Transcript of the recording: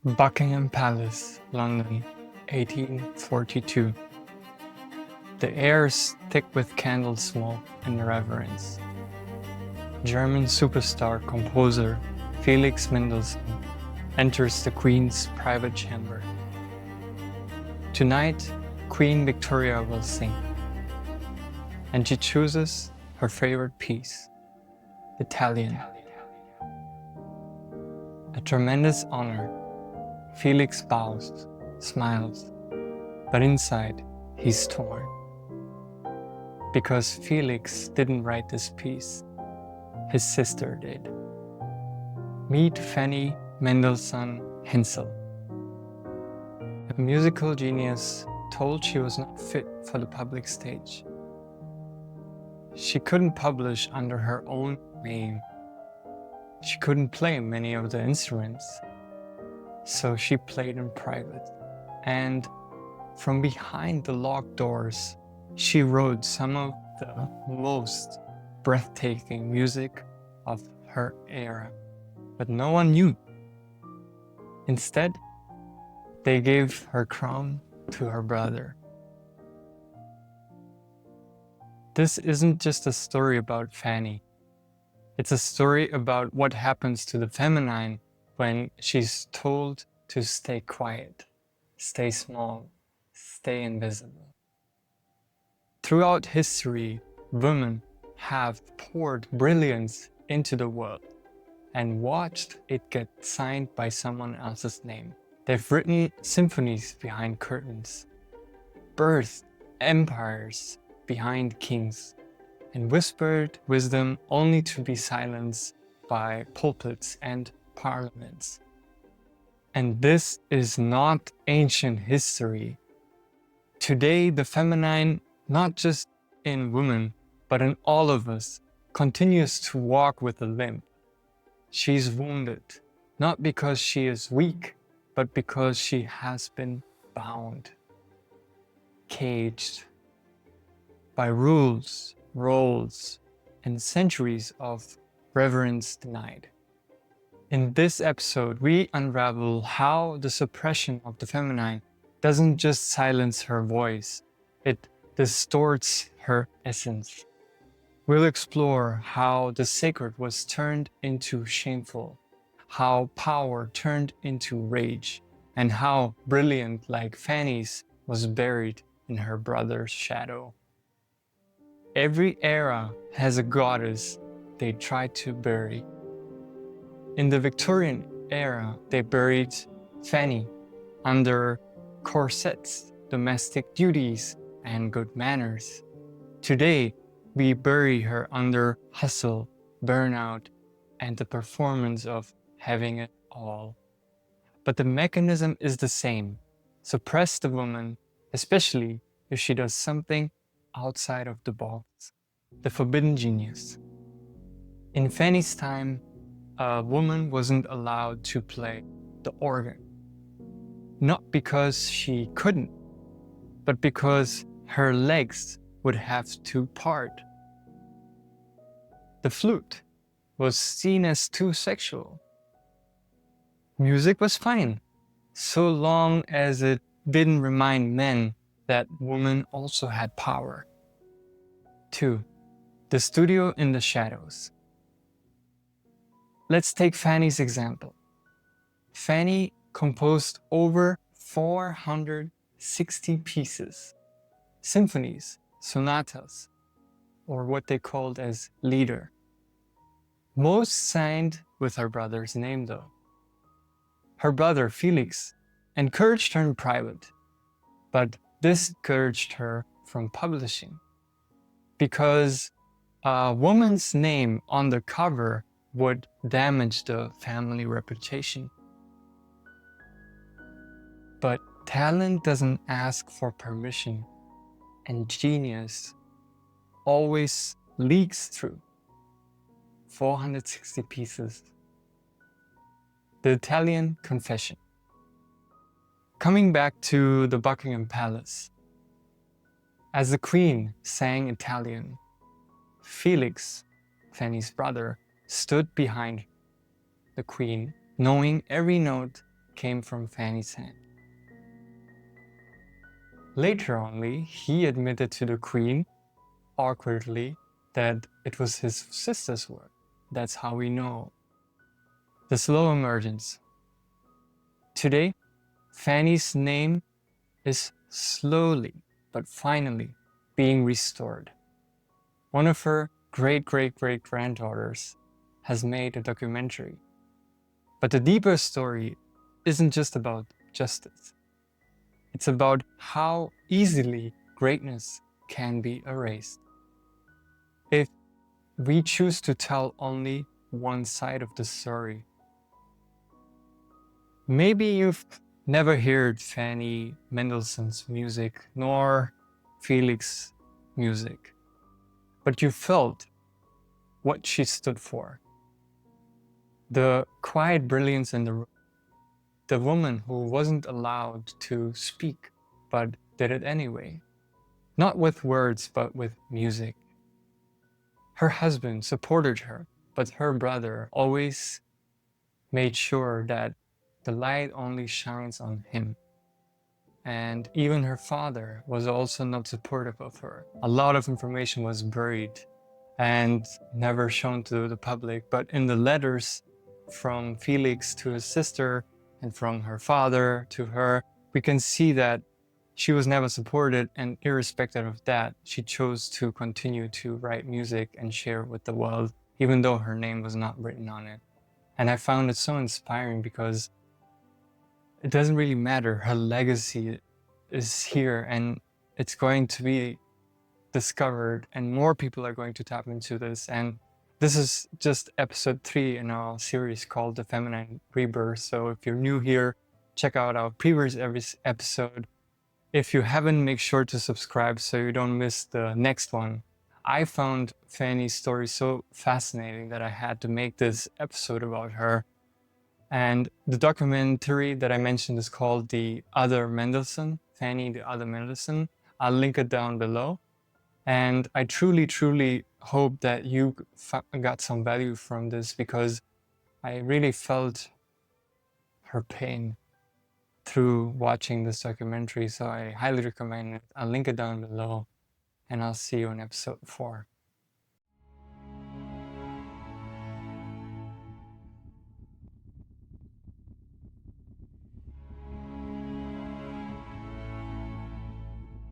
Buckingham Palace, London, 1842. The air is thick with candle smoke and reverence. German superstar composer Felix Mendelssohn enters the Queen's private chamber. Tonight, Queen Victoria will sing, and she chooses her favorite piece, Italian. A tremendous honor. Felix bows, smiles, but inside he's torn. Because Felix didn't write this piece, his sister did. Meet Fanny Mendelssohn Hensel, a musical genius told she was not fit for the public stage. She couldn't publish under her own name. She couldn't play many of the instruments. So she played in private, and from behind the locked doors, she wrote some of the most breathtaking music of her era. But no one knew. Instead, they gave her crown to her brother. This isn't just a story about Fanny. It's a story about what happens to the feminine when she's told to stay quiet, stay small, stay invisible. Throughout history, women have poured brilliance into the world and watched it get signed by someone else's name. They've written symphonies behind curtains, birthed empires behind kings, and whispered wisdom only to be silenced by pulpits and parliaments. And this is not ancient history. Today, the feminine, not just in women, but in all of us, continues to walk with a limp. She's wounded, not because she is weak, but because she has been bound, caged by rules, roles, and centuries of reverence denied. In this episode, we unravel how the suppression of the feminine doesn't just silence her voice, it distorts her essence. We'll explore how the sacred was turned into shameful, how power turned into rage, and how brilliant like Fanny's was buried in her brother's shadow. Every era has a goddess they tried to bury. In the Victorian era, they buried Fanny under corsets, domestic duties, and good manners. Today, we bury her under hustle, burnout, and the performance of having it all. But the mechanism is the same. Suppress the woman, especially if she does something outside of the box. The forbidden genius. In Fanny's time, a woman wasn't allowed to play the organ. Not because she couldn't, but because her legs would have to part. The flute was seen as too sexual. Music was fine, so long as it didn't remind men that women also had power. 2. The studio in the shadows. Let's take Fanny's example. Fanny composed over 460 pieces, symphonies, sonatas, or what they called as lieder. Most signed with her brother's name though. Her brother Felix encouraged her in private, but discouraged her from publishing because a woman's name on the cover would damage the family reputation. But talent doesn't ask for permission, and genius always leaks through. 460 pieces. The Italian Confession. Coming back to the Buckingham Palace. As the Queen sang Italian, Felix, Fanny's brother, stood behind the Queen, knowing every note, came from Fanny's hand. Later only, he admitted to the Queen, awkwardly, that it was his sister's work. That's how we know. The slow emergence. Today, Fanny's name is slowly but finally being restored. One of her great-great-great-granddaughters has made a documentary. But the deeper story isn't just about justice. It's about how easily greatness can be erased. If we choose to tell only one side of the story. Maybe you've never heard Fanny Mendelssohn's music, nor Felix's music, but you felt what she stood for. The quiet brilliance in the room. The woman who wasn't allowed to speak, but did it anyway. Not with words, but with music. Her husband supported her, but her brother always made sure that the light only shines on him. And even her father was also not supportive of her. A lot of information was buried and never shown to the public, but in the letters from Felix to his sister and from her father to her, we can see that she was never supported, and irrespective of that, she chose to continue to write music and share it with the world, even though her name was not written on it. And I found it so inspiring because it doesn't really matter. Her legacy is here and it's going to be discovered, and more people are going to tap into this. And this is just episode 3 in our series called The Feminine Rebirth. So if you're new here, check out our previous episode. If you haven't, make sure to subscribe so you don't miss the next one. I found Fanny's story so fascinating that I had to make this episode about her. And the documentary that I mentioned is called The Other Mendelssohn, Fanny the Other Mendelssohn. I'll link it down below. And I truly hope that you got some value from this, because I really felt her pain through watching this documentary. So I highly recommend it. I'll link it down below, and I'll see you in episode 4.